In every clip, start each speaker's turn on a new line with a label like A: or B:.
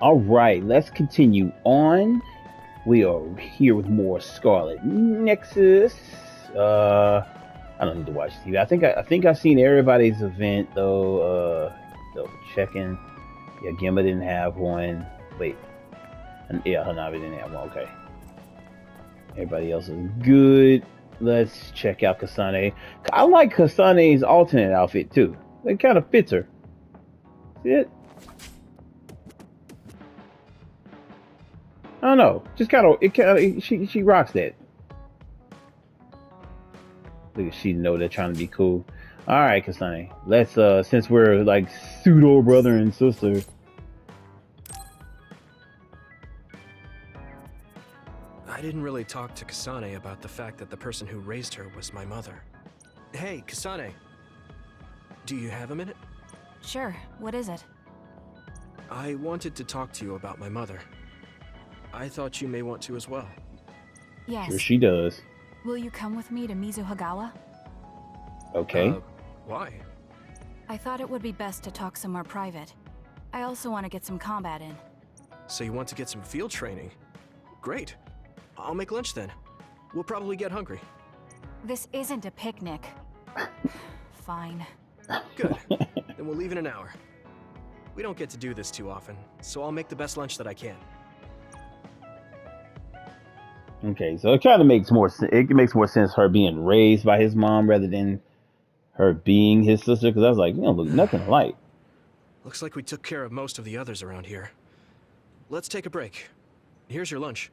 A: All right, let's continue on. We are here with more Scarlet Nexus. Uh, I don't need to watch TV. I think I've seen everybody's event though. Double checking. Yeah, Gemma didn't have one. Wait, and yeah, Hanabi didn't have one. Okay, everybody else is good. Let's check out Kasane. I like Kasane's alternate outfit too. It kind of fits her. See it? I don't know. Just kind of it. Kind of she rocks that. Look, she know they're trying to be cool. All right, Kasane. Let's since we're like pseudo brother and sister.
B: I didn't really talk to Kasane about the fact that the person who raised her was my mother. Hey, Kasane. Do you have a minute?
C: Sure, what is it?
B: I wanted to talk to you about my mother. I thought you may want to as well.
C: Yes.
A: Sure, she does.
C: Will you come with me to Mizuhagawa?
A: Okay.
B: Why?
C: I thought it would be best to talk somewhere private. I also want to get some combat in.
B: So you want to get some field training? Great. I'll make lunch then. We'll probably get hungry.
C: This isn't a picnic. Fine.
B: Good. Then we'll leave in an hour. We don't get to do this too often, so I'll make the best lunch that I can.
A: Okay, so it kind of makes more sense. It makes more sense her being raised by his mom rather than her being his sister. Because I was like, you don't look nothing alike.
B: Looks like we took care of most of the others around here. Let's take a break. Here's your lunch.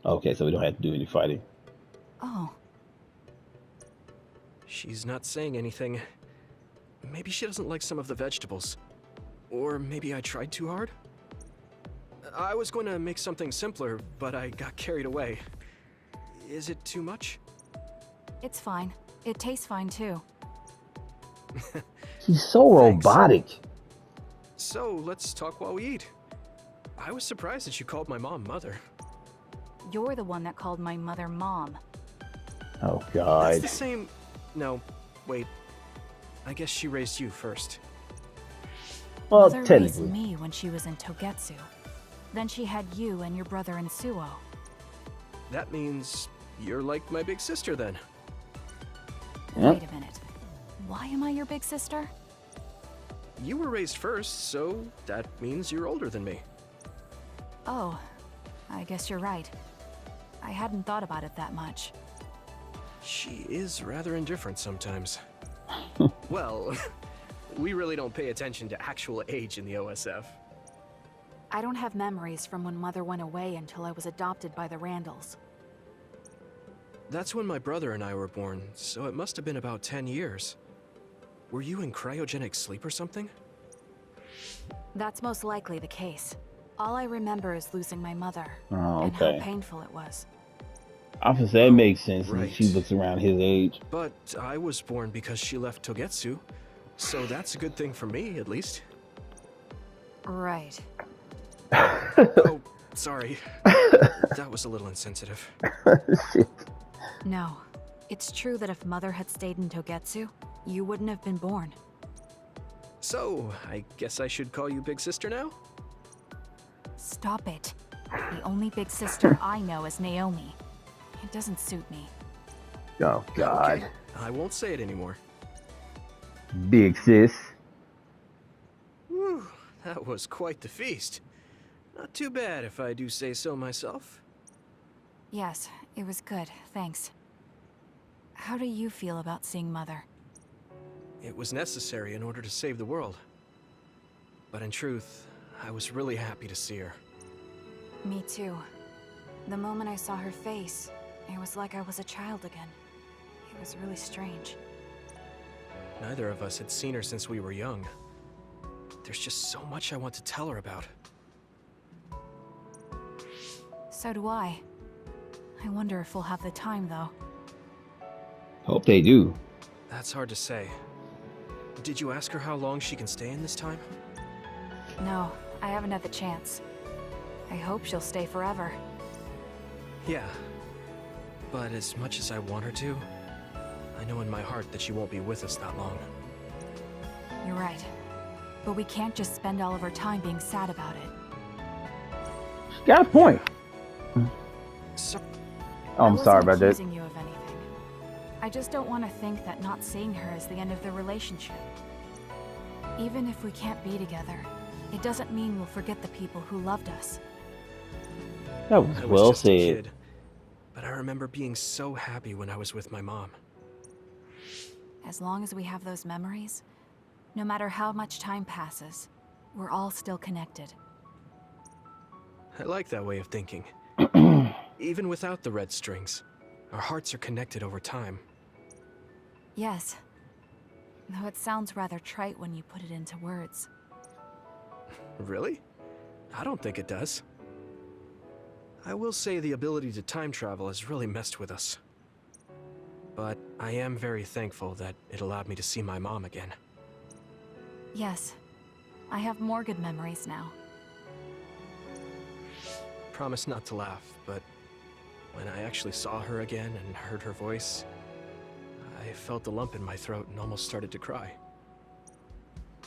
A: Okay, so we don't have to do any fighting.
C: Oh,
B: She's not saying anything. Maybe she doesn't like some of the vegetables. Or maybe I tried too hard? I was going to make something simpler, but I got carried away. Is it too much?
C: it's fine. It tastes fine too.
A: He's so
B: Thanks.
A: robotic.
B: So, let's talk while we eat. I was surprised that you called my mom mother.
C: You're the one that called my mother Mom.
A: Oh
B: That's
A: God.
B: the same... No, wait. I guess she raised you first.
A: Well,
C: Mother raised
A: technically.
C: me when she was in Togetsu. Then she had you and your brother in Suo.
B: That means you're like my big sister then.
A: Yep.
C: Wait a minute. Why am I your big sister?
B: You were raised first, so that means you're older than me.
C: Oh, I guess you're right. I hadn't thought about it that much.
B: She is rather indifferent sometimes. Well, we really don't pay attention to actual age in the OSF.
C: I don't have memories from when Mother went away until I was adopted by the Randalls.
B: That's when my brother and I were born, so it must have been about 10 years. Were you in cryogenic sleep or something?
C: That's most likely the case. All I remember is losing my mother,
A: Oh,
C: and how
A: okay.
C: painful it was.
A: Obviously, that
B: Oh,
A: makes sense.
B: right.
A: She looks around his age.
B: But I was born because she left Togetsu, so that's a good thing for me, at least.
C: Right.
B: Oh, sorry. That was a little insensitive.
A: Shit.
C: No. It's true that if Mother had stayed in Togetsu, you wouldn't have been born.
B: So, I guess I should call you Big Sister now?
C: Stop it. The only big sister I know is Naomi. It doesn't suit me.
A: Oh God.
B: Okay, I won't say it anymore.
A: Big sis.
B: Whew, that was quite the feast. Not too bad if I do say so myself.
C: Yes, it was good, thanks. How do you feel about seeing Mother?
B: It was necessary in order to save the world. But in truth, I was really happy to see her.
C: Me too. The moment I saw her face, it was like I was a child again. It was really strange.
B: Neither of us had seen her since we were young. There's just so much I want to tell her about.
C: So do I. I wonder if we'll have the time, though.
A: Hope they do.
B: That's hard to say. Did you ask her how long she can stay in this time?
C: No, I haven't had the chance. I hope she'll stay forever.
B: Yeah. But as much as I want her to, I know in my heart that she won't be with us that long.
C: You're right. But we can't just spend all of our time being sad about it.
A: She got a point.
B: So,
A: Oh, I'm sorry about that.
C: I wasn't accusing you of anything. I just don't want to think that not seeing her is the end of the relationship. Even if we can't be together, it doesn't mean we'll forget the people who loved us.
A: That was
B: I
A: well
B: was just a
A: said.
B: kid, but I remember being so happy when I was with my mom.
C: As long as we have those memories, no matter how much time passes, we're all still connected.
B: I like that way of thinking. Even without the red strings, our hearts are connected over time.
C: Yes. Though it sounds rather trite when you put it into words.
B: Really? I don't think it does. I will say the ability to time travel has really messed with us. But I am very thankful that it allowed me to see my mom again.
C: Yes. I have more good memories now.
B: Promise not to laugh, but when I actually saw her again and heard her voice, I felt a lump in my throat and almost started to cry.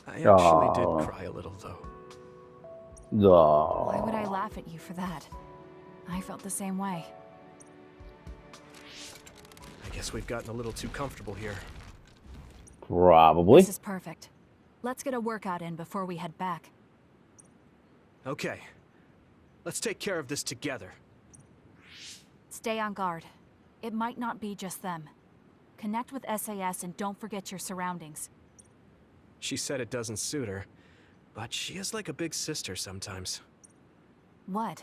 B: I actually did cry a little, though.
C: Why would I laugh at you for that? I felt the same way.
B: I guess we've gotten a little too comfortable here.
A: Probably.
C: This is perfect. Let's get a workout in before we head back.
B: Okay. Let's take care of this together.
C: Stay on guard. It might not be just them. Connect with SAS and don't forget your surroundings.
B: She said it doesn't suit her, but she is like a big sister sometimes.
C: What?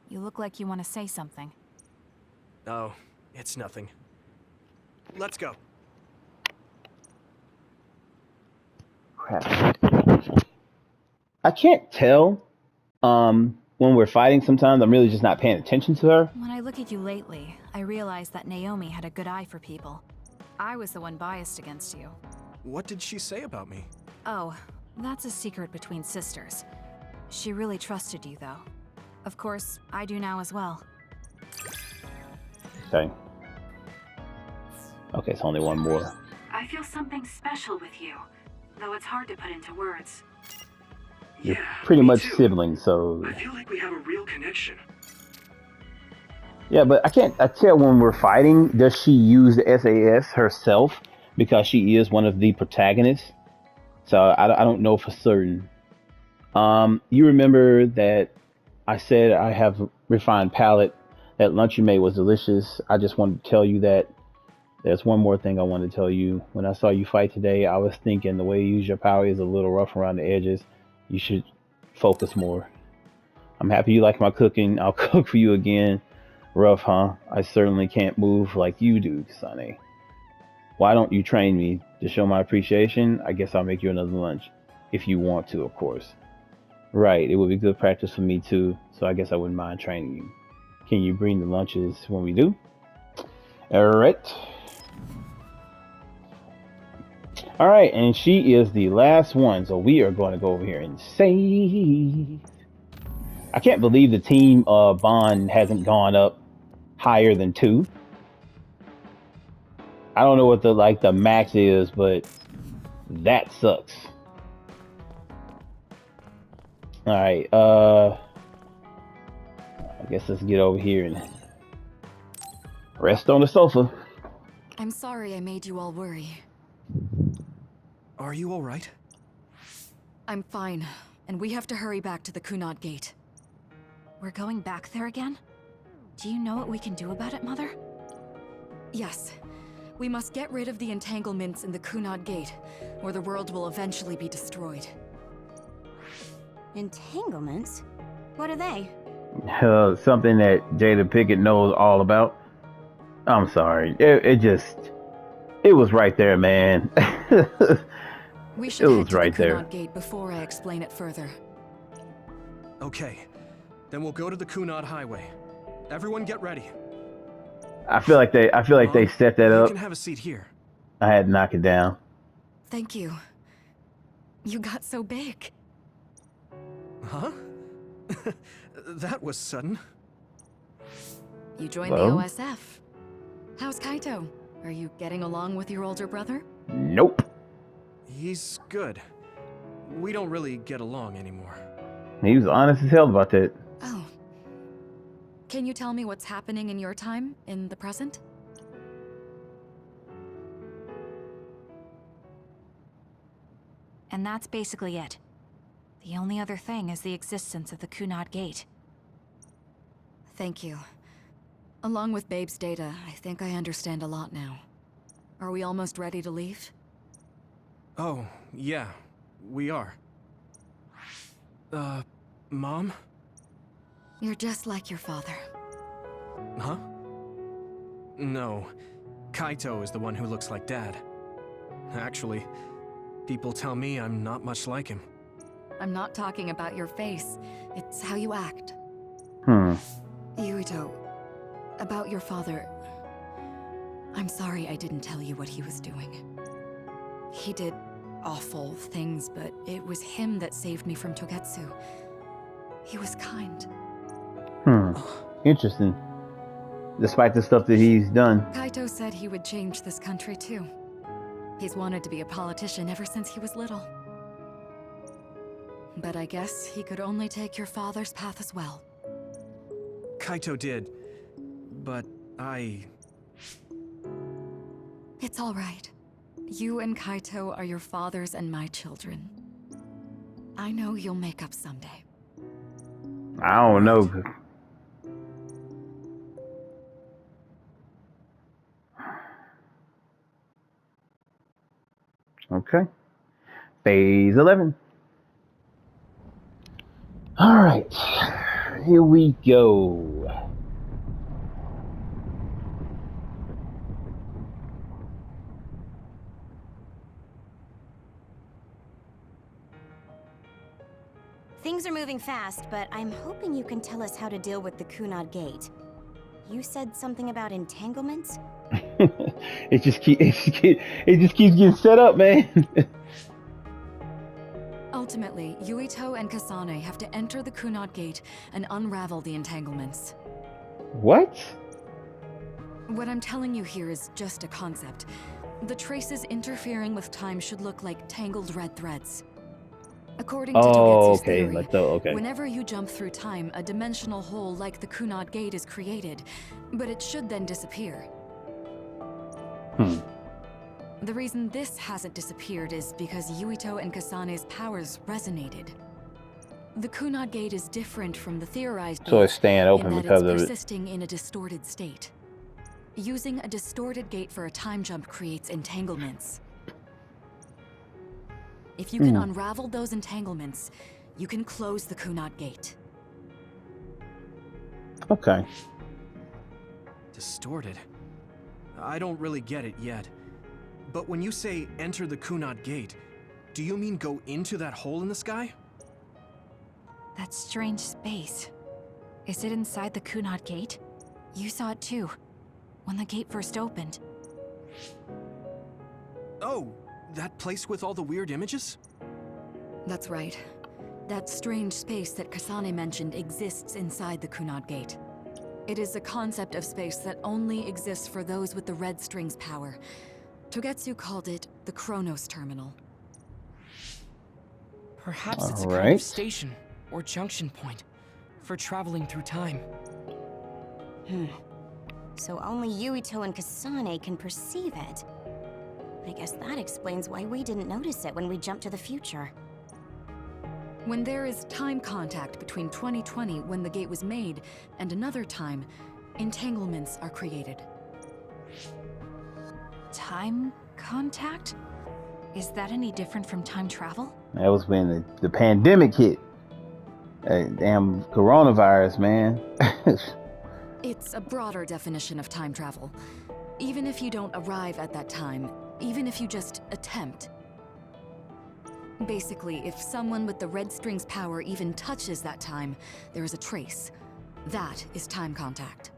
C: You look like you want to say something.
B: Oh, it's nothing. Let's go.
A: Crap. I can't tell when we're fighting sometimes. I'm really just not paying attention to her.
C: When I look at you lately, I realize that Naomi had a good eye for people. I was the one biased against you.
B: What did she say about me?
C: Oh, that's a secret between sisters. She really trusted you, though. Of course, I do now as well.
A: Okay. Okay, it's only one more.
C: I feel something special with you, though it's hard to put into words.
A: You're pretty much siblings, so...
B: I feel like we have a real connection.
A: Yeah, but I tell when we're fighting, does she use the SAS herself? Because she is one of the protagonists. So I don't know for certain. You remember that I said I have a refined palate. That lunch you made was delicious. I just wanted to tell you that there's one more thing I wanted to tell you. When I saw you fight today, I was thinking the way you use your power is a little rough around the edges. You should focus more. I'm happy you like my cooking. I'll cook for you again. Rough, huh? I certainly can't move like you do, Sonny. Why don't you train me to show my appreciation? I guess I'll make you another lunch. If you want to, of course. Right, it would be good practice for me too, so I guess I wouldn't mind training you. Can you bring the lunches when we do? Alright. Alright, and she is the last one, so we are going to go over here and save. I can't believe the team bond hasn't gone up higher than 2. I don't know what the max is, but that sucks. Alright, I guess let's get over here and rest on the sofa.
C: I'm sorry I made you all worry.
B: Are you all right?
C: I'm fine, and we have to hurry back to the Kunad Gate. We're going back there again? Do you know what we can do about it, Mother?
D: Yes. We must get rid of the entanglements in the Kunad Gate, or the world will eventually be destroyed.
E: Entanglements? What are they?
A: Something that Jada Pickett knows all about. I'm sorry. It was right there, man.
D: We should
A: It
D: head
A: was
D: to
A: right
D: the
A: there.
D: Kunad Gate before I explain it further.
B: Okay. Then we'll go to the Kunad Highway. Everyone get ready.
A: I feel like they set that
B: You
A: up.
B: can have a seat here.
A: I had to knock it down.
D: Thank you. You got so big.
B: Huh? That was sudden.
D: You joined
A: Well?
D: the OSF. How's Kaito? Are you getting along with your older brother?
A: Nope.
B: He's good. We don't really get along anymore.
A: He was honest as hell about that.
D: Oh. Can you tell me what's happening in your time, in the present?
C: And that's basically it. The only other thing is the existence of the Kunad Gate.
D: Thank you. Along with Babe's data, I think I understand a lot now. Are we almost ready to leave?
B: Oh, yeah, we are. Mom?
D: You're just like your father.
B: Huh? No. Kaito is the one who looks like Dad. Actually, people tell me I'm not much like him.
D: I'm not talking about your face. It's how you act. Yuito, about your father... I'm sorry I didn't tell you what he was doing. He did awful things, but it was him that saved me from Togetsu. He was kind.
A: Interesting. Despite the stuff that he's done.
D: Kaito said he would change this country too. He's wanted to be a politician ever since he was little. But I guess he could only take your father's path as well.
B: Kaito did, but
D: It's all right. You and Kaito are your father's and my children. I know you'll make up someday.
A: I don't know. Okay. Phase 11. All right. Here we go.
E: Things are moving fast, but I'm hoping you can tell us how to deal with the Kunad Gate. You said something about entanglements?
A: it just keeps getting set up, man.
D: Ultimately, Yuito and Kasane have to enter the Kunad Gate and unravel the entanglements.
A: What?
D: What I'm telling you here is just a concept. The traces interfering with time should look like tangled red threads. According to Togetsu's theory, whenever you jump through time, a dimensional hole like the Kunad Gate is created, but it should then disappear. The reason this hasn't disappeared is because Yuito and Kasane's powers resonated. The Kunad Gate is different from the theorized gate,
A: so it's staying open
D: in that
A: because
D: it's
A: of it.
D: persisting in a distorted state. Using a distorted gate for a time jump creates entanglements. If you can unravel those entanglements, you can close the Kunad Gate.
A: Okay.
B: Distorted? I don't really get it yet. But when you say enter the Kunad Gate, do you mean go into that hole in the sky?
C: That strange space. Is it inside the Kunad Gate? You saw it too, when the gate first opened.
B: Oh, that place with all the weird images?
D: That's right. That strange space that Kasane mentioned exists inside the Kunad Gate. It is a concept of space that only exists for those with the red string's power. Togetsu called it the Chronos Terminal.
F: Perhaps it's a kind of station or junction point for traveling through time.
E: So only Yuito and Kasane can perceive it. I guess that explains why we didn't notice it when we jumped to the future.
D: When there is time contact between 2020, when the gate was made, and another time, entanglements are created.
C: Time contact? Is that any different from time travel?
A: That was when the pandemic hit. Damn coronavirus, man.
D: It's a broader definition of time travel. Even if you don't arrive at that time, even if you just attempt. Basically, if someone with the red string's power even touches that time, there is a trace. That is time contact.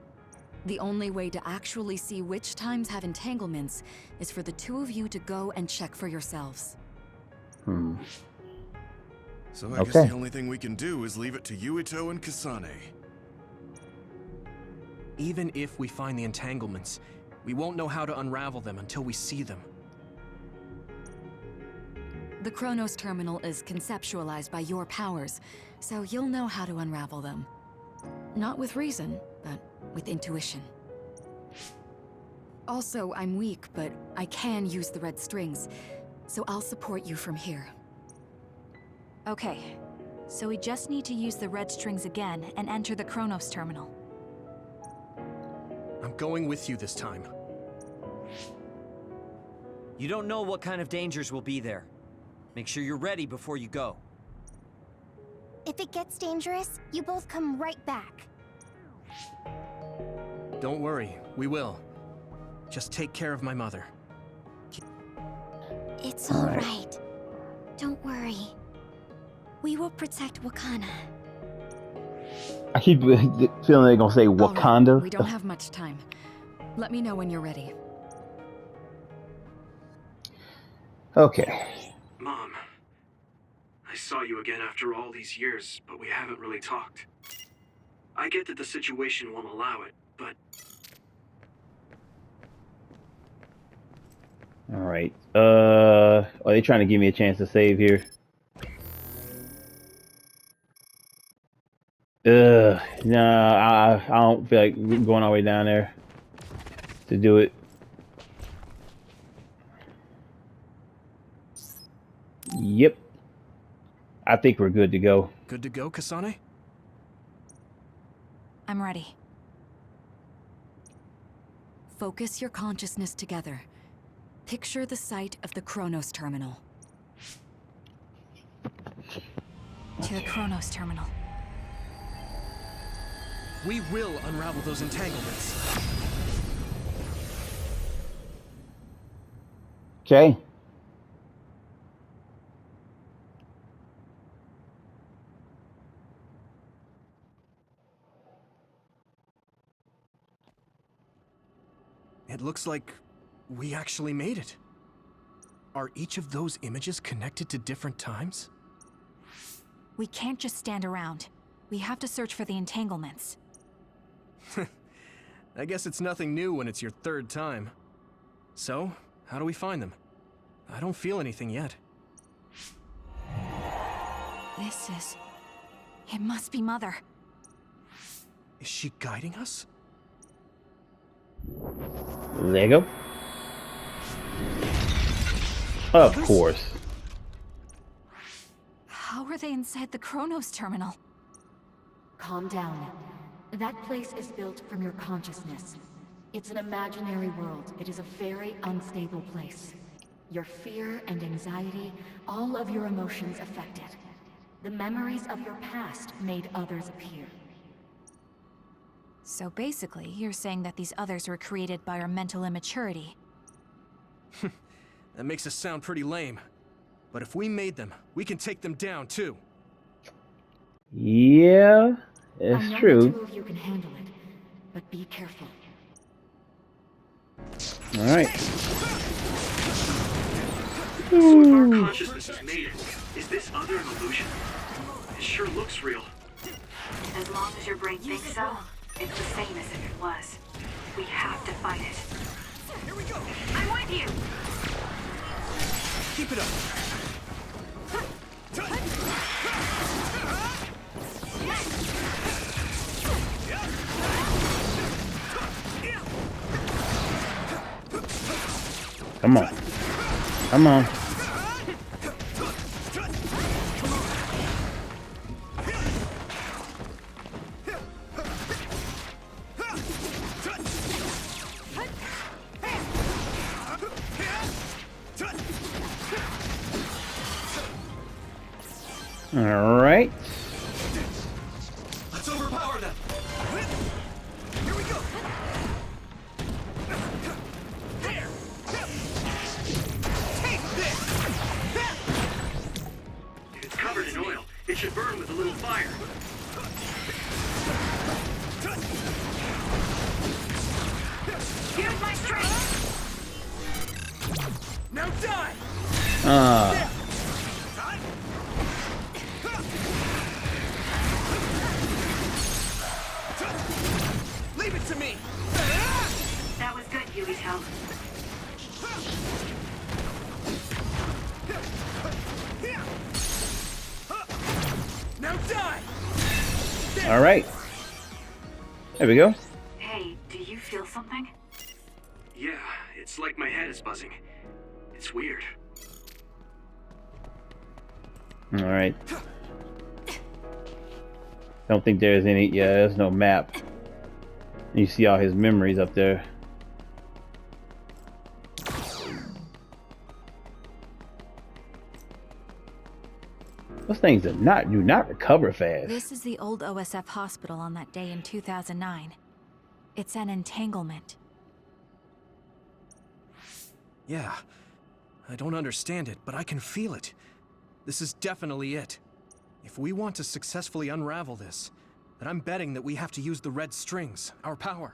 D: The only way to actually see which times have entanglements is for the two of you to go and check for yourselves.
G: So I guess the only thing we can do is leave it to Yuito and Kasane.
B: Even if we find the entanglements, we won't know how to unravel them until we see them.
D: The Chronos Terminal is conceptualized by your powers, so you'll know how to unravel them. Not with reason, but with intuition. Also, I'm weak, but I can use the red strings, so I'll support you from here.
C: Okay, so we just need to use the red strings again and enter the Chronos Terminal.
B: I'm going with you this time.
H: You don't know what kind of dangers will be there. Make sure you're ready before you go.
E: If it gets dangerous, you both come right back.
B: Don't worry, we will. Just take care of my mother.
E: It's all right. Don't worry. We will protect Wakana.
A: I keep feeling they're gonna say Wakanda.
D: Right. We don't have much time. Let me know when you're ready.
A: Okay.
B: Mom, I saw you again after all these years, but we haven't really talked. I get that the situation won't allow it, but...
A: Alright. Are they trying to give me a chance to save here? Nah, I don't feel like going all the way down there to do it. Yep. I think we're good to go.
B: Good to go, Kasane?
C: I'm ready.
D: Focus your consciousness together. Picture the site of the Chronos Terminal.
C: To the Chronos Terminal.
B: We will unravel those entanglements.
A: Okay.
B: It looks like we actually made it. Are each of those images connected to different times?
C: We can't just stand around. We have to search for the entanglements.
B: I guess it's nothing new when it's your third time. So, how do we find them? I don't feel anything yet.
C: This is... It must be Mother.
B: Is she guiding us?
A: There you go. Of course.
C: How are they inside the Chronos Terminal?
I: Calm down. That place is built from your consciousness. It's an imaginary world. It is a very unstable place. Your fear and anxiety, all of your emotions affect it. The memories of your past made others appear.
C: So basically, you're saying that these others were created by our mental immaturity.
B: That makes us sound pretty lame. But if we made them, we can take them down too.
A: Yeah, it's true.
I: I know the two of you can handle it, but be careful.
A: All right.
B: So if our consciousness has made it, is this other an illusion? It sure looks real.
J: As long as your brain thinks so, it's the same as if it was. We have to fight it.
B: Here we go!
J: I'm with you!
B: Keep it up!
A: Come on. Come on. All right.
B: Let's overpower them. Here we go. There. Take this. If it's covered in oil, it should burn with a little fire.
J: Use my strength!
B: Now die. Leave it to me!
J: That was good, Yuito.
B: Now die!
A: All right. There we go.
J: Hey, do you feel something?
B: Yeah, it's like my head is buzzing. It's weird.
A: All right. Don't think there's any. Yeah, there's no map. You see all his memories up there. Those things do not recover fast.
C: This is the old OSF hospital on that day in 2009. It's an entanglement.
B: Yeah. I don't understand it, but I can feel it. This is definitely it. If we want to successfully unravel this, then I'm betting that we have to use the red strings, our power.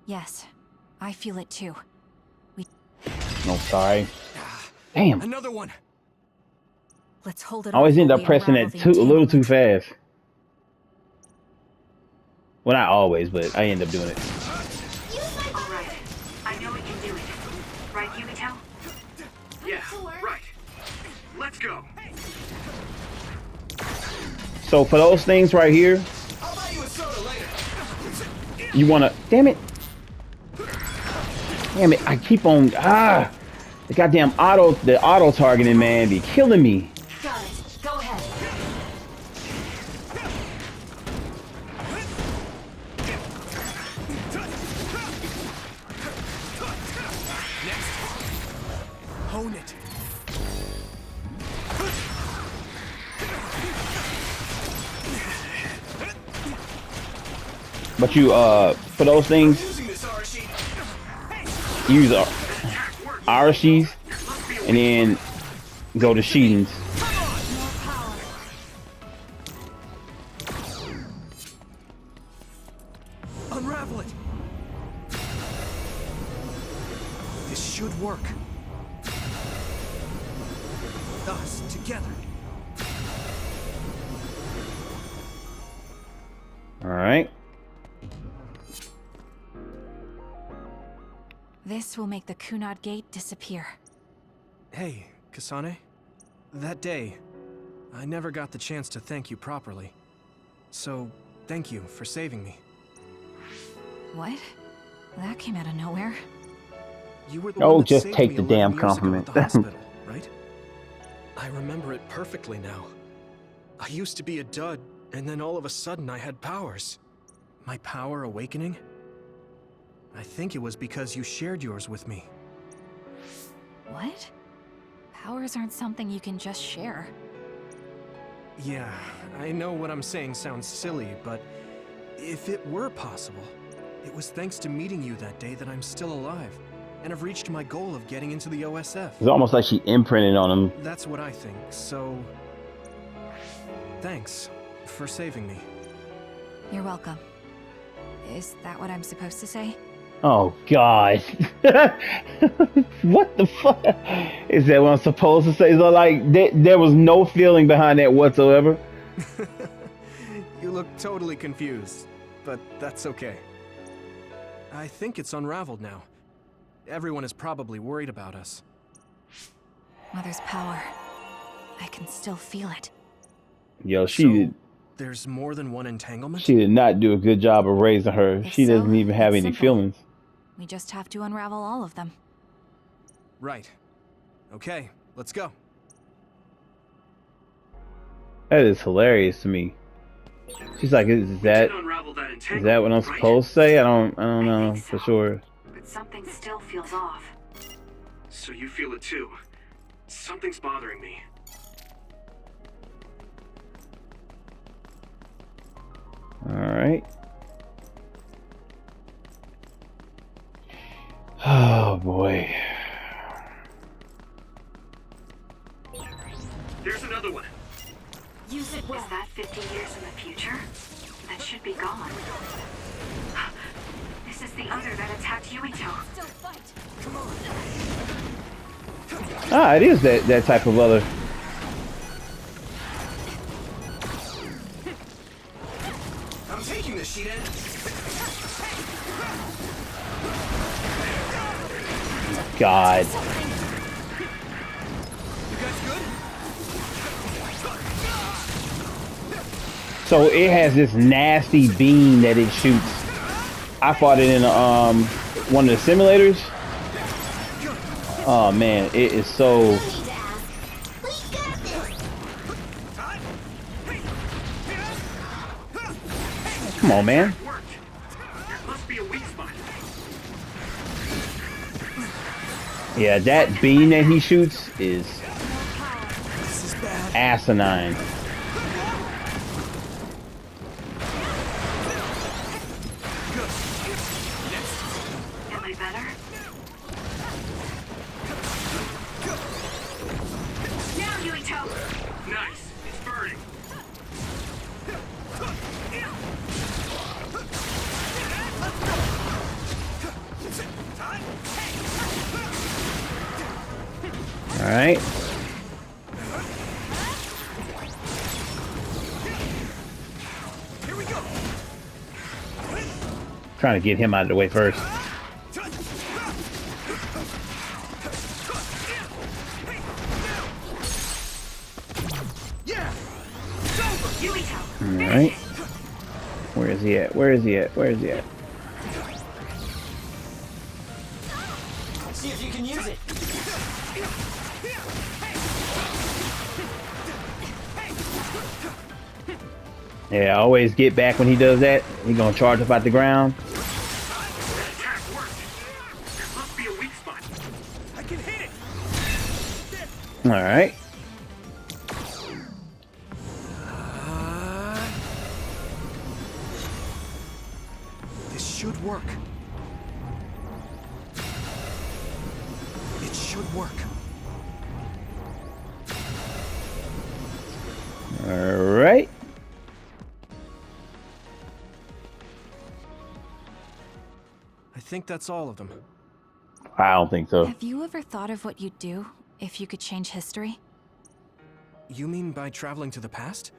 C: Yes, I feel it too.
A: No, sorry. Damn.
B: Another one.
C: Let's hold it.
A: I always end up pressing it a little too fast. Well, not always, but I end up doing it.
J: Alright, I know we can do it. Right, Yuito?
B: Yeah, right. Let's go.
A: So for those things right here, you wanna, damn it, I keep on, the goddamn auto targeting, man, be killing me.
I: Got it. Go ahead.
B: Next. Hone it.
A: But you, for those things, use Arashes and then go to Sheetings.
B: Unravel it. This should work. Us together.
A: All right.
C: This will make the Kunad Gate disappear.
B: Hey, Kasane. That day, I never got the chance to thank you properly. So, thank you for saving me.
C: What? That came out of nowhere.
B: You were the one that
A: just
B: saved
A: take
B: me
A: the
B: 11
A: damn
B: years ago at
A: compliment.
B: the hospital, right? I remember it perfectly now. I used to be a dud, and then all of a sudden I had powers. My power awakening? I think it was because you shared yours with me.
C: What? Powers aren't something you can just share.
B: Yeah, I know what I'm saying sounds silly, but if it were possible, it was thanks to meeting you that day that I'm still alive, and have reached my goal of getting into the OSF.
A: It's almost like she imprinted on him.
B: That's what I think, so... thanks for saving me.
C: You're welcome. Is that what I'm supposed to say?
A: Oh God. What the fuck? Is that what I'm supposed to say? So like there was no feeling behind that whatsoever.
B: You look totally confused, but that's okay. I think it's unraveled now. Everyone is probably worried about us.
C: Mother's power. I can still feel it.
A: Yo,
B: there's more than one entanglement?
A: She did not do a good job of raising her.
C: If
A: She
C: so,
A: doesn't even have
C: it's
A: any
C: simple.
A: feelings.
C: We just have to unravel all of them.
B: Right. Okay, let's go.
A: That is hilarious to me. She's like, is that what I'm supposed to say? I don't know for sure.
J: But something still feels off.
B: So you feel it too. Something's bothering me.
A: All right. Oh boy.
B: There's another one.
J: Use it well. Is that 50 years in the future? That should be gone. This is the other that attacked Yuito.
C: Still fight.
J: Come on.
A: Ah, it is that type of other.
B: I'm taking this sheet in.
A: God.
B: You guys good?
A: So it has this nasty beam that it shoots. I fought it in one of the simulators. Oh man, it is so. Come on, man. Yeah, that beam that he shoots is asinine.
J: Am I better? Now, Yuito! Nice. It's burning.
A: All right.
B: Here we go.
A: Trying to get him out of the way first.
B: Yeah.
A: All right. Where is he at? Where is he at? Where is he at?
H: See if you can use it.
A: Yeah, I always get back when he does that. He's gonna charge up out the ground. All right.
B: This should work. It should work.
A: All right.
B: I think that's all of them.
A: I don't think so.
C: Have you ever thought of what you'd do if you could change history?
B: You mean by traveling to the past?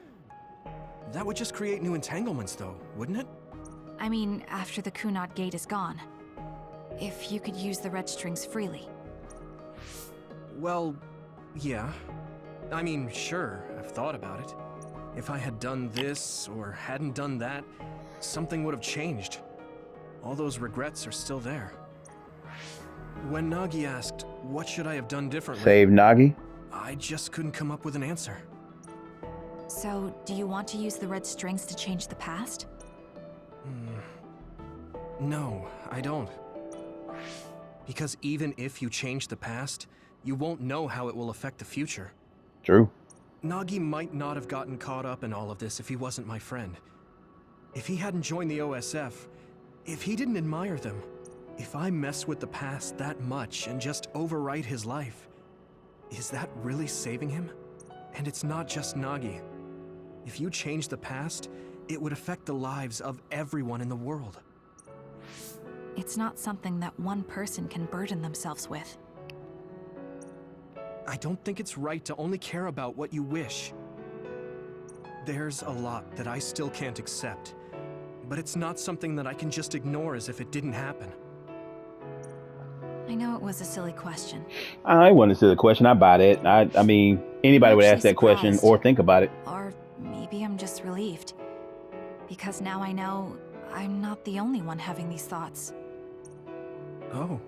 B: That would just create new entanglements, though, wouldn't it?
C: I mean, after the Kunad Gate is gone. If you could use the red strings freely.
B: Well, yeah. I mean, sure, I've thought about it. If I had done this, or hadn't done that, something would have changed. All those regrets are still there. When Nagi asked, what should I have done differently?
A: Save Nagi?
B: I just couldn't come up with an answer.
C: So, do you want to use the red strings to change the past?
B: No, I don't. Because even if you change the past, you won't know how it will affect the future.
A: True.
B: Nagi might not have gotten caught up in all of this if he wasn't my friend. If he hadn't joined the OSF, if he didn't admire them, if I mess with the past that much and just overwrite his life, is that really saving him? And it's not just Nagi. If you change the past, it would affect the lives of everyone in the world.
C: It's not something that one person can burden themselves with.
B: I don't think it's right to only care about what you wish. There's a lot that I still can't accept, but it's not something that I can just ignore as if it didn't happen.
C: I know it was a silly question.
A: I wasn't a silly question. I buy that. I mean, anybody would ask that question or think about it.
C: Or maybe I'm just relieved. Because now I know I'm not the only one having these thoughts.
B: Oh.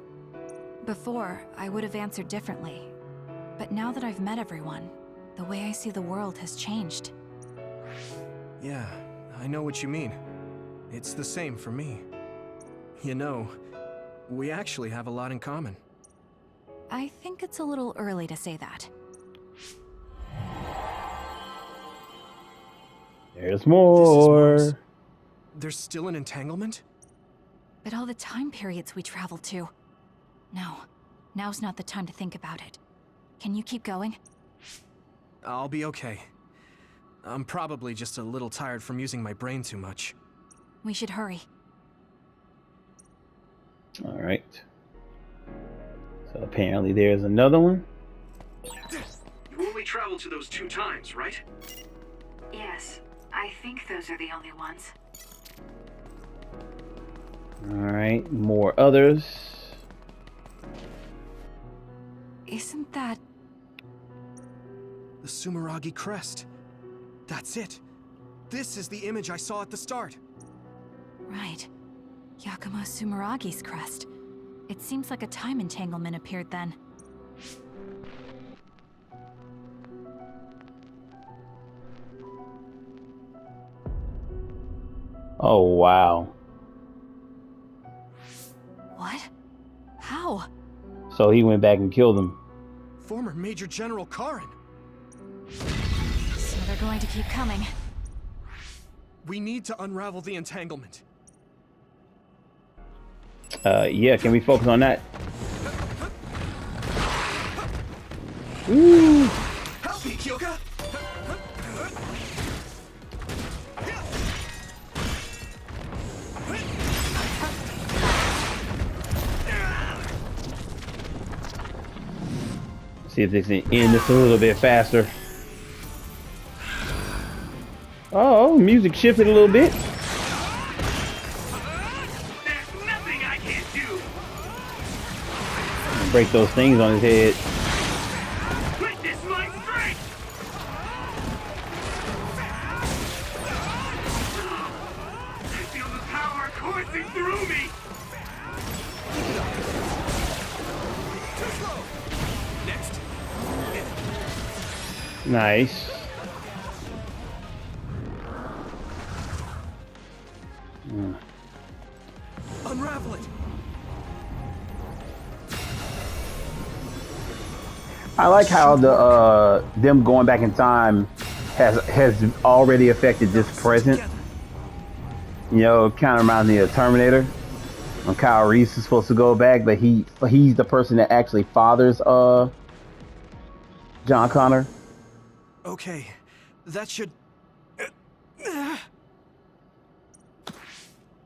C: Before, I would have answered differently. But now that I've met everyone, the way I see the world has changed.
B: Yeah, I know what you mean. It's the same for me. You know, we actually have a lot in common.
C: I think it's a little early to say that.
A: There's more.
B: There's still an entanglement?
C: But all the time periods we traveled to. No, now's not the time to think about it. Can you keep going?
B: I'll be okay. I'm probably just a little tired from using my brain too much.
C: We should hurry.
A: All right. So apparently there's another one.
B: You only traveled to those 2 times, right?
J: Yes, I think those are the only ones.
A: All right, more others.
C: Isn't that...
B: The Sumeragi crest. That's it. This is the image I saw at the start.
C: Right. Yakumo Sumeragi's crest. It seems like a time entanglement appeared then.
A: Oh, wow.
C: What? How?
A: So he went back and killed him.
B: Former Major General Karin.
C: So they're going to keep coming.
B: We need to unravel the entanglement.
A: Yeah, can we focus on that? Ooh.
B: Help me, Kyoka!
A: See if they can end this a little bit faster. Oh, music shifted a little bit.
J: There's nothing I can't do.
A: Break those things on his head.
J: Witness my strength. I feel the power coursing through me.
B: Too slow. Next.
A: Nice.
B: Unravel it.
A: I like how the them going back in time has already affected this present. You know, it kind of reminds me of Terminator. When Kyle Reese is supposed to go back, but he's the person that actually fathers John Connor.
B: Okay, that should...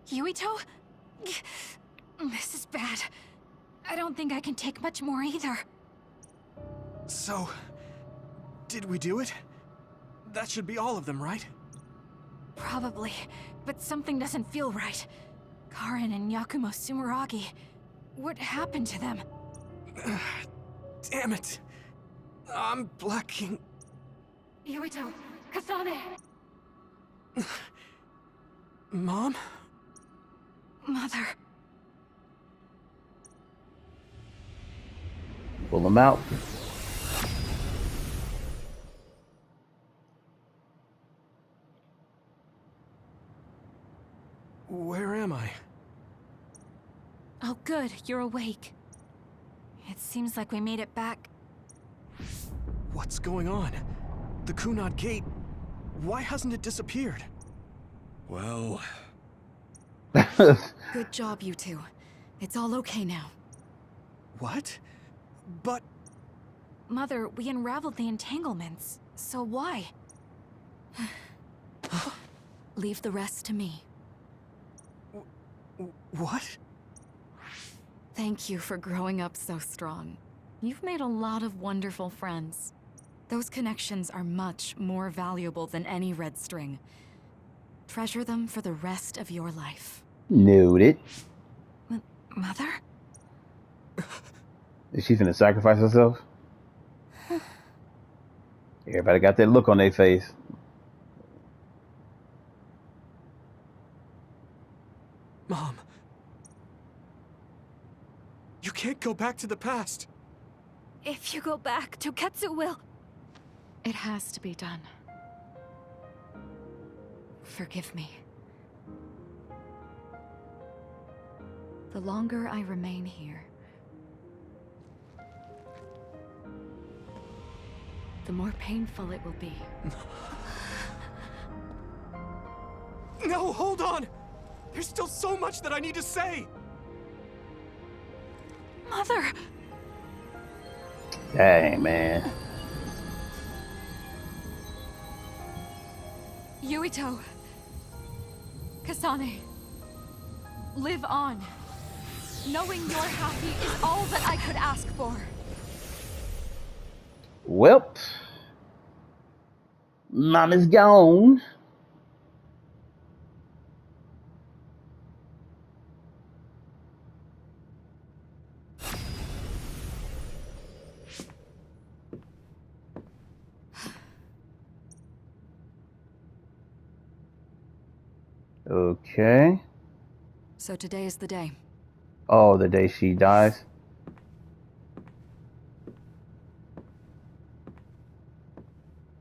C: Yuito? This is bad. I don't think I can take much more either.
B: So, did we do it? That should be all of them, right?
C: Probably, but something doesn't feel right. Karin and Yakumo Sumeragi. What happened to them?
B: Damn it. I'm blacking...
I: Yuito! Kasane!
B: Mom?
C: Mother.
A: Pull them out.
B: Where am I?
C: Oh good, you're awake. It seems like we made it back.
B: What's going on? The Kunad Gate... Why hasn't it disappeared?
G: Well...
D: Good job, you two. It's all okay now.
B: What? But...
C: Mother, we unraveled the entanglements. So why?
D: Leave the rest to me.
B: What?
D: Thank you for growing up so strong. You've made a lot of wonderful friends. Those connections are much more valuable than any red string. Treasure them for the rest of your life.
A: Noted.
C: Mother?
A: Is she finna sacrifice herself? Everybody got that look on their face.
B: Mom. You can't go back to the past.
C: If you go back, Toketsu will...
D: It has to be done. Forgive me. The longer I remain here, the more painful it will be.
B: No, hold on! There's still so much that I need to say!
C: Mother!
A: Dang, man.
D: Yuito! Kasane! Live on! Knowing you're happy is all that I could ask for.
A: Well, Mama's gone. Okay.
D: So today is the day.
A: Oh, the day she dies.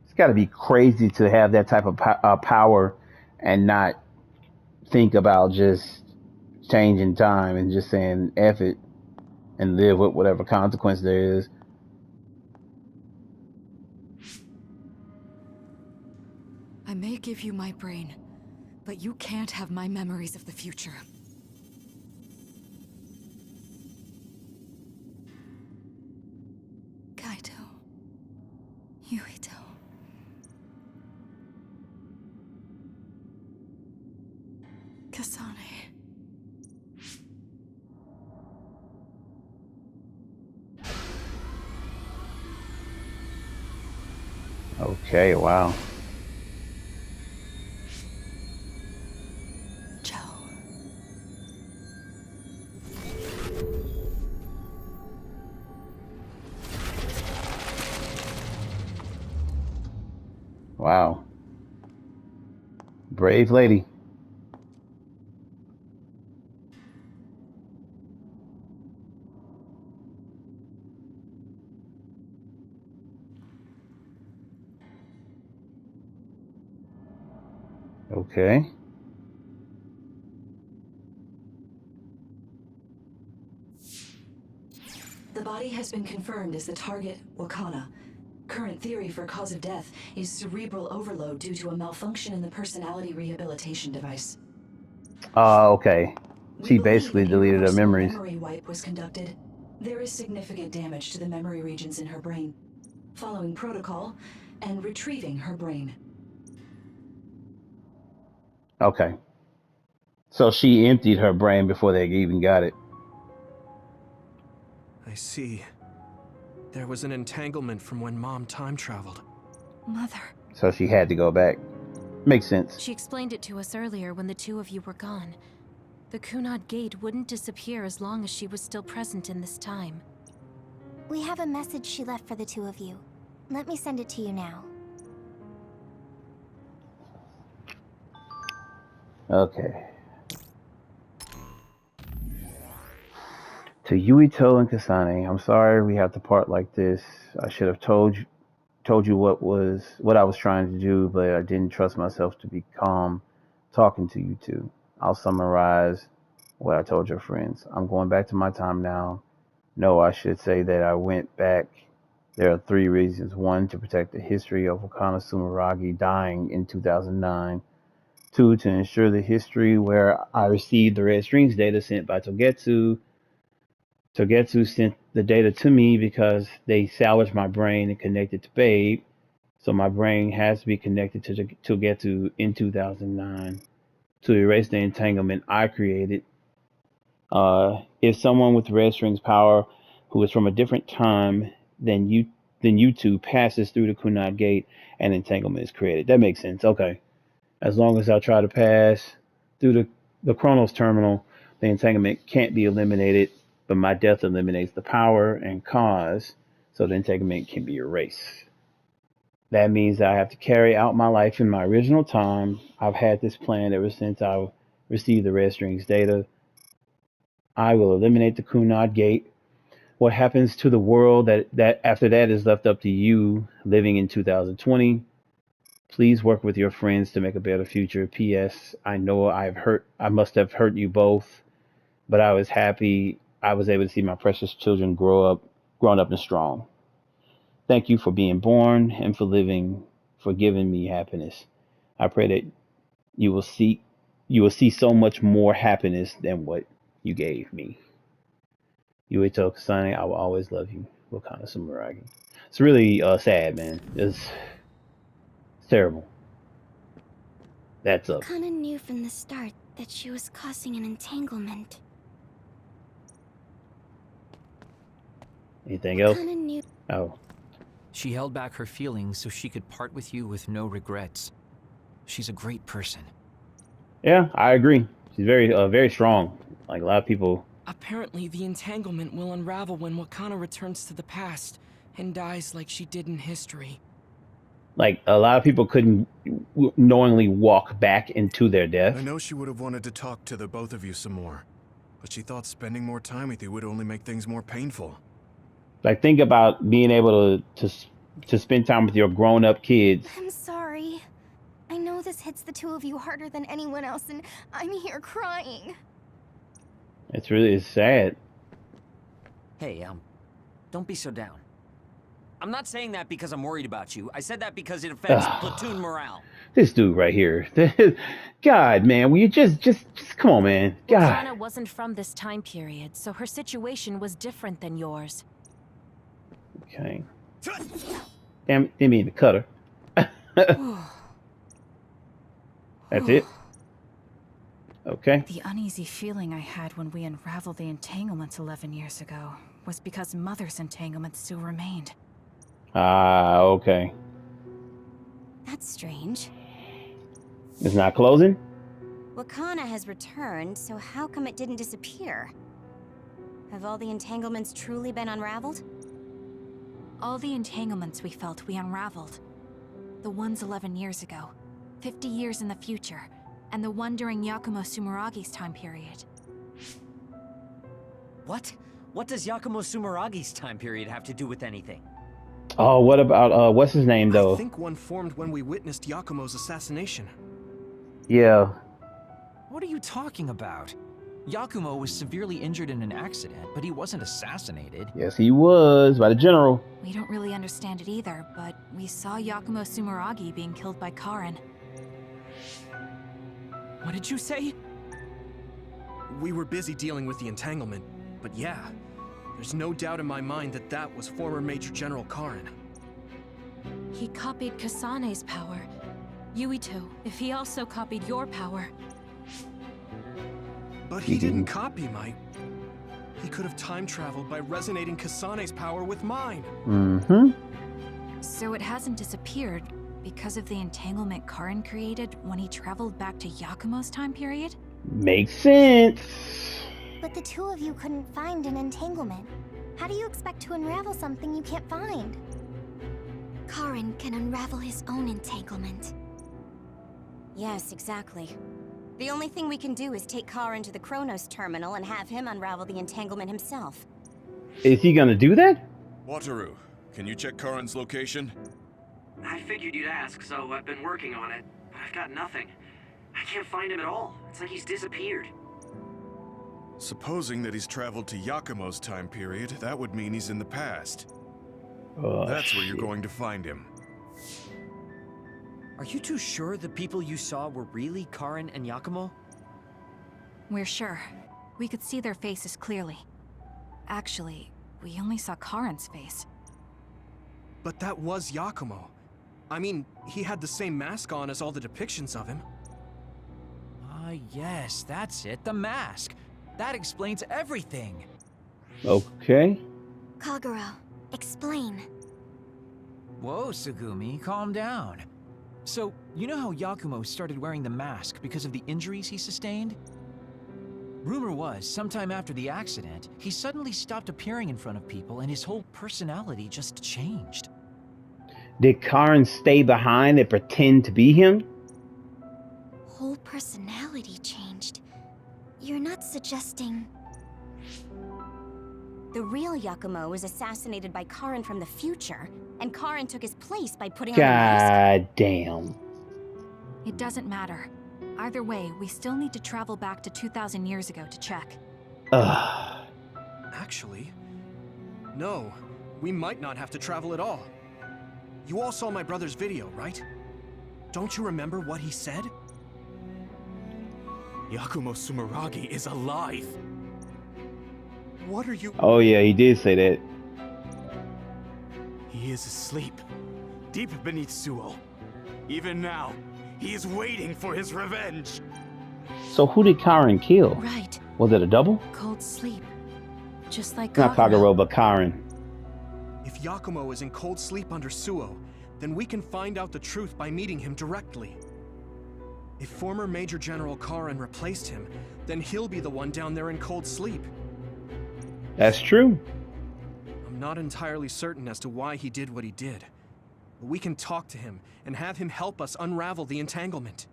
A: It's got to be crazy to have that type of power and not think about just changing time and just saying F it and live with whatever consequence there is.
D: I may give you my brain, but you can't have my memories of the future. Kaito. Yuito. Kasane.
A: Okay, wow.
D: Joe.
A: Wow. Brave lady. Okay.
K: The body has been confirmed as the target, Wakana. Current theory for cause of death is cerebral overload due to a malfunction in the personality rehabilitation device.
A: Okay. She basically deleted her memories.
K: Memory wipe was conducted. There is significant damage to the memory regions in her brain. Following protocol and retrieving her brain.
A: Okay. So she emptied her brain before they even got it.
B: I see. There was an entanglement from when Mom time traveled.
C: Mother.
A: So she had to go back. Makes sense.
C: She explained it to us earlier when the two of you were gone. The Kunad Gate wouldn't disappear as long as she was still present in this time.
E: We have a message she left for the two of you. Let me send it to you now.
A: Okay. To Yuito and Kasane, I'm sorry we have to part like this. I should have told you what I was trying to do, but I didn't trust myself to be calm talking to you two. I'll summarize what I told your friends. I'm going back to my time now. No, I should say that I went back. There are 3 reasons. 1, to protect the history of Wakana Sumeragi dying in 2009. 2, to ensure the history where I received the Red Strings data sent by Togetsu. Togetsu sent the data to me because they salvaged my brain and connected to Babe. So my brain has to be connected to Togetsu in 2009 to erase the entanglement I created. If someone with Red Strings power who is from a different time than you two passes through the Kunad Gate, an entanglement is created. That makes sense. Okay. As long as I try to pass through the Chronos terminal, the entanglement can't be eliminated, but my death eliminates the power and cause, so the entanglement can be erased. That means that I have to carry out my life in my original time. I've had this plan ever since I received the Red Strings data. I will eliminate the Kunad Gate. What happens to the world that after that is left up to you living in 2020. Please work with your friends to make a better future. P.S. I know I must have hurt you both, but I was happy I was able to see my precious children grown up and strong. Thank you for being born and for giving me happiness. I pray that you will see so much more happiness than what you gave me. Yuito Kasane, I will always love you. Wakana Sumeragi. It's really sad, man. It's terrible. That's up.
E: Wakana knew from the start that she was causing an entanglement.
A: Anything else?
E: Knew.
A: Oh.
F: She held back her feelings so she could part with you with no regrets. She's a great person.
A: Yeah, I agree. She's very strong. Like a lot of people.
F: Apparently, the entanglement will unravel when Wakana returns to the past and dies like she did in history.
A: Like, a lot of people couldn't knowingly walk back into their death.
G: I know she would have wanted to talk to the both of you some more, but she thought spending more time with you would only make things more painful.
A: Like, think about being able to spend time with your grown-up kids.
E: I'm sorry. I know this hits the two of you harder than anyone else, and I'm here crying.
A: It's sad.
H: Hey, don't be so down. I'm not saying that because I'm worried about you. I said that because it affects platoon morale.
A: This dude right here. God, man, will you just come on, man. God.
L: Wakana wasn't from this time period, so her situation was different than yours.
A: Okay. Damn, they mean the cutter. That's it. Okay.
C: The uneasy feeling I had when we unraveled the entanglements 11 years ago was because Mother's entanglement still remained.
A: Ah, okay.
E: That's strange.
A: It's not closing?
E: Wakana has returned, so how come it didn't disappear? Have all the entanglements truly been unraveled?
C: All the entanglements we felt we unraveled. The ones 11 years ago, 50 years in the future, and the one during Yakumo Sumeragi's time period.
H: What? What does Yakumo Sumeragi's time period have to do with anything?
A: Oh, what about, what's his name, though?
B: I think one formed when we witnessed Yakumo's assassination.
A: Yeah.
F: What are you talking about? Yakumo was severely injured in an accident, but he wasn't assassinated.
A: Yes, he was, by the general.
C: We don't really understand it either, but we saw Yakumo Sumeragi being killed by Karin.
B: What did you say? We were busy dealing with the entanglement, but yeah, there's no doubt in my mind that that was former Major General Karin.
C: He copied Kasane's power. Yuito, if he also copied your power.
B: But he didn't copy my... He could have time traveled by resonating Kasane's power with mine.
A: Mm-hmm.
C: So it hasn't disappeared because of the entanglement Karin created when he traveled back to Yakumo's time period?
A: Makes sense.
E: But the two of you couldn't find an entanglement. How do you expect to unravel something you can't find? Karin can unravel his own entanglement. Yes, exactly. The only thing we can do is take Karin to the Chronos terminal and have him unravel the entanglement himself.
A: Is he gonna do that?
G: Wataru, can you check Karin's location?
M: I figured you'd ask, so I've been working on it, but I've got nothing. I can't find him at all. It's like he's disappeared.
G: Supposing that he's traveled to Yakumo's time period, that would mean he's in the past.
A: Oh,
G: that's where you're going to find him.
H: Are you too sure the people you saw were really Karin and Yakumo?
C: We're sure. We could see their faces clearly. Actually, we only saw Karin's face.
B: But that was Yakumo. I mean, he had the same mask on as all the depictions of him.
F: Ah, yes, that's it, the mask. That explains everything.
A: Okay.
E: Kagero, explain.
F: Whoa, Tsugumi, calm down. So, you know how Yakumo started wearing the mask because of the injuries he sustained? Rumor was, sometime after the accident, he suddenly stopped appearing in front of people and his whole personality just changed.
A: Did Karin stay behind and pretend to be him?
E: Whole personality changed. You're not suggesting... The real Yakumo was assassinated by Karin from the future, and Karin took his place by putting on a mask.
A: God damn.
C: It doesn't matter. Either way, we still need to travel back to 2,000 years ago to check.
B: Actually, no. We might not have to travel at all. You all saw my brother's video, right? Don't you remember what he said?
N: Yakumo Sumeragi is alive!
B: What are you...
A: Oh yeah, he did say that.
N: He is asleep, deep beneath Suo. Even now, he is waiting for his revenge!
A: So who did Karin kill?
C: Right.
A: Was it a double?
C: Cold sleep. Just like
A: Not Kagero, but Karin.
B: If Yakumo is in cold sleep under Suo, then we can find out the truth by meeting him directly. If former Major General Karin replaced him, then he'll be the one down there in cold sleep.
A: That's true.
B: I'm not entirely certain as to why he did what he did. We can talk to him and have him help us unravel the entanglement.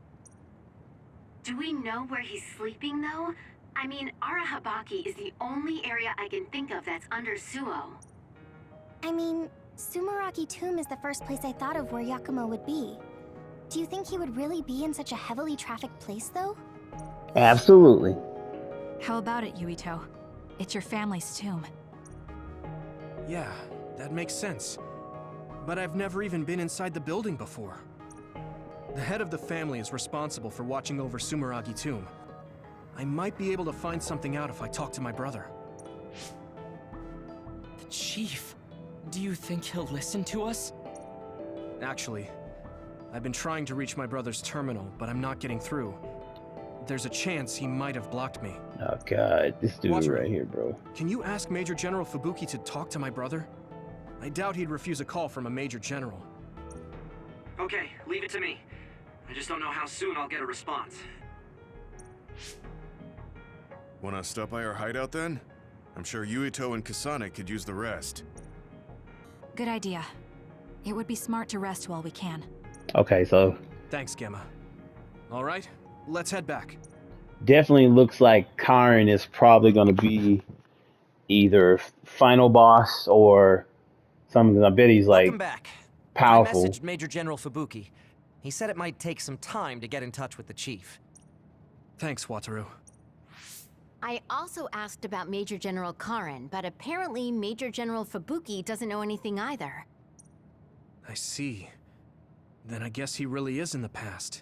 J: Do we know where he's sleeping, though? I mean, Arahabaki is the only area I can think of that's under Suo.
E: I mean, Sumeragi Tomb is the first place I thought of where Yakumo would be. Do you think he would really be in such a heavily trafficked place, though?
A: Absolutely.
C: How about it, Yuito? It's your family's tomb.
B: Yeah, that makes sense. But I've never even been inside the building before. The head of the family is responsible for watching over Sumeragi Tomb. I might be able to find something out if I talk to my brother.
O: The chief? Do you think he'll listen to us?
B: Actually, I've been trying to reach my brother's terminal, but I'm not getting through. There's a chance he might have blocked me.
A: Oh god, this dude
B: Watcher,
A: right here, bro.
B: Can you ask Major General Fubuki to talk to my brother? I doubt he'd refuse a call from a Major General.
M: Okay, leave it to me. I just don't know how soon I'll get a response.
G: Wanna stop by our hideout then? I'm sure Yuito and Kasane could use the rest.
C: Good idea. It would be smart to rest while we can.
A: Okay, so
B: Thanks, Gemma. All right, let's head back.
A: definitely looks like Karen is probably going to be either final boss or something. I bet he's like
H: Welcome back.
A: powerful.
H: I messaged Major General Fubuki. He said it might take some time to get in touch with the chief.
B: Thanks, Wataru.
P: I also asked about Major General Karen, but apparently Major General Fubuki doesn't know anything either.
B: I see. Then I guess he really is in the past.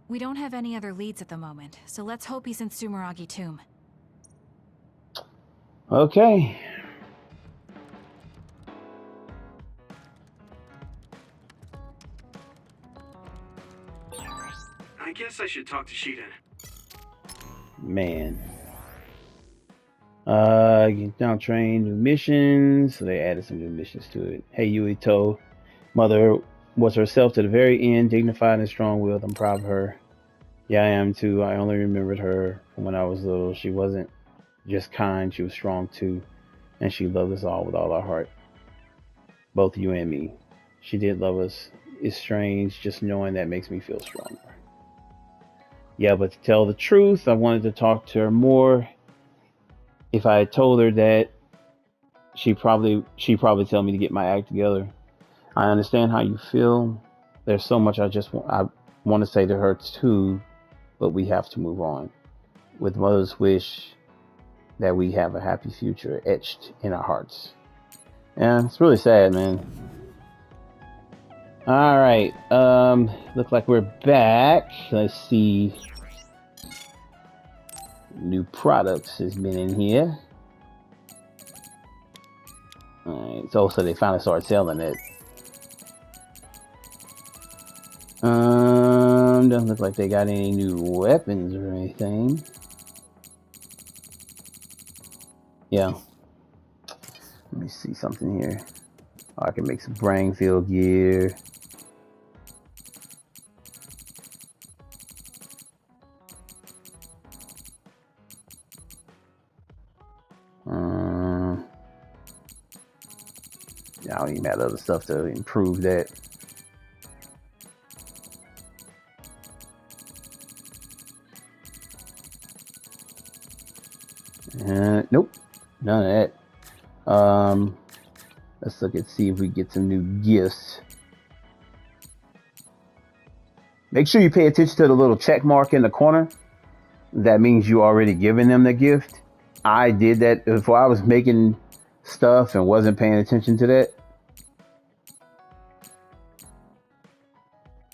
C: We don't have any other leads at the moment, so let's hope he's in Sumeragi Tomb.
A: Okay.
M: I guess I should talk to Shiden.
A: Man. You now train new missions. So they added some new missions to it. Hey, Yuito. Mother was herself to the very end, dignified and strong-willed. I'm proud of her. Yeah, I am too. I only remembered her from when I was little. She wasn't just kind, she was strong too. And she loved us all with all her heart. Both you and me. She did love us. It's strange, just knowing that makes me feel stronger. Yeah, but to tell the truth, I wanted to talk to her more. If I had told her that, she'd probably tell me to get my act together. I understand how you feel. There's so much I want to say to her too, but we have to move on. With Mother's wish that we have a happy future etched in our hearts. Yeah, it's really sad, man. All right, look like we're back. Let's see. New products has been in here. All right, so they finally started selling it. Doesn't look like they got any new weapons or anything. Yeah. Let me see something here. Oh, I can make some brain field gear. Yeah, I don't even have other stuff to improve that. Nope, none of that. Let's look and see if we get some new gifts. Make sure you pay attention to the little check mark in the corner. That means you already given them the gift. I did that before. I was making stuff and wasn't paying attention to that.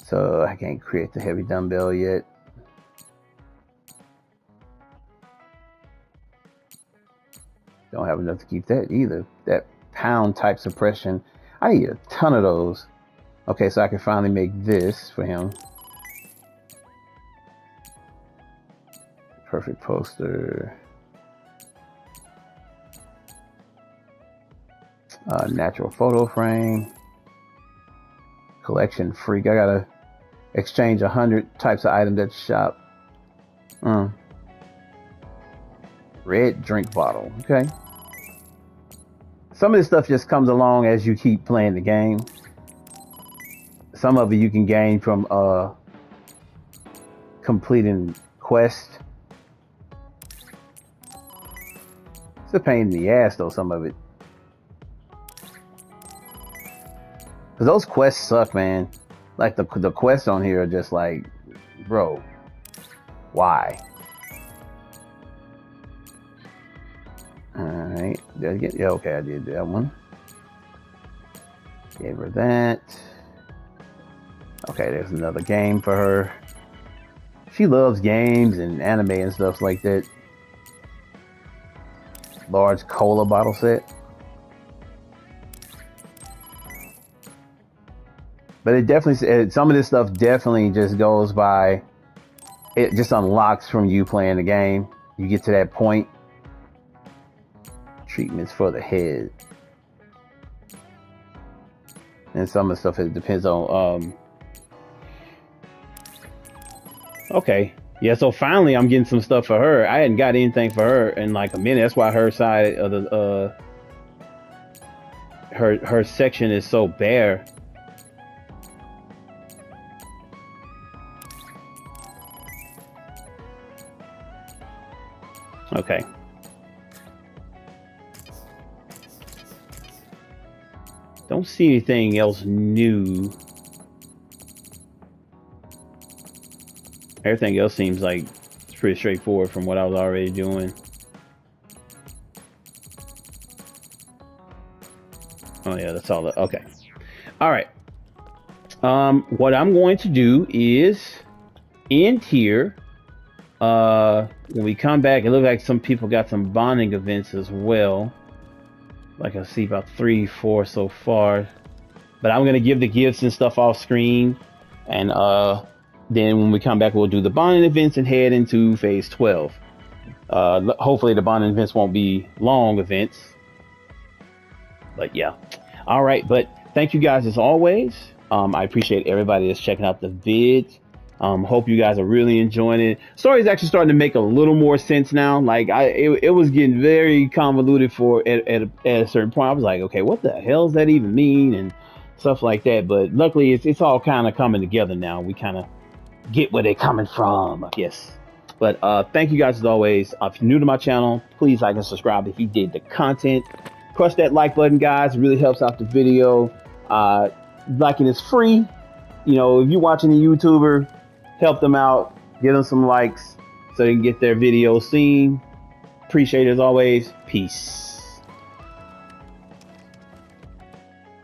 A: So I can't create the heavy dumbbell yet. Don't have enough to keep that either. That pound type suppression. I need a ton of those. Okay, so I can finally make this for him. Perfect poster. Natural photo frame. Collection freak. I gotta exchange 100 types of items at the shop. Red drink bottle. Okay. Some of this stuff just comes along as you keep playing the game. some of it you can gain from completing quests. It's a pain in the ass though, some of it. Cause those quests suck, man. Like the quests on here are just like, bro, why? All right, did I get? Yeah, okay, I did that one. Gave her that. Okay, there's another game for her. She loves games and anime and stuff like that. Large cola bottle set. But it definitely, some of this stuff definitely just goes by, it just unlocks from you playing the game. You get to that point. Treatments for the head. And some of the stuff, it depends on, okay. Yeah, so finally I'm getting some stuff for her. I hadn't got anything for her in like a minute. That's why her side of the, her section is so bare. Okay. Don't see anything else new. Everything else seems like it's pretty straightforward from what I was already doing. Oh yeah, that's all. Okay. All right. What I'm going to do is end here. When we come back, it looks like some people got some bonding events as well. Like I see about 3, 4 so far. But I'm gonna give the gifts and stuff off screen, and then when we come back, we'll do the bonding events and head into phase 12. Hopefully the bonding events won't be long events. But yeah. All right, but thank you guys as always. I appreciate everybody that's checking out the vid. Hope you guys are really enjoying it. Story's actually starting to make a little more sense now. Like it was getting very convoluted at a certain point. I was like, okay, what the hell does that even mean and stuff like that. But luckily, it's all kind of coming together now. We kind of get where they're coming from, I guess. But thank you guys as always. If you're new to my channel, please like and subscribe if you did the content. Crush that like button, guys. It really helps out the video. Liking is free. You know, if you're watching a YouTuber, help them out, give them some likes so they can get their videos seen. Appreciate it as always. Peace.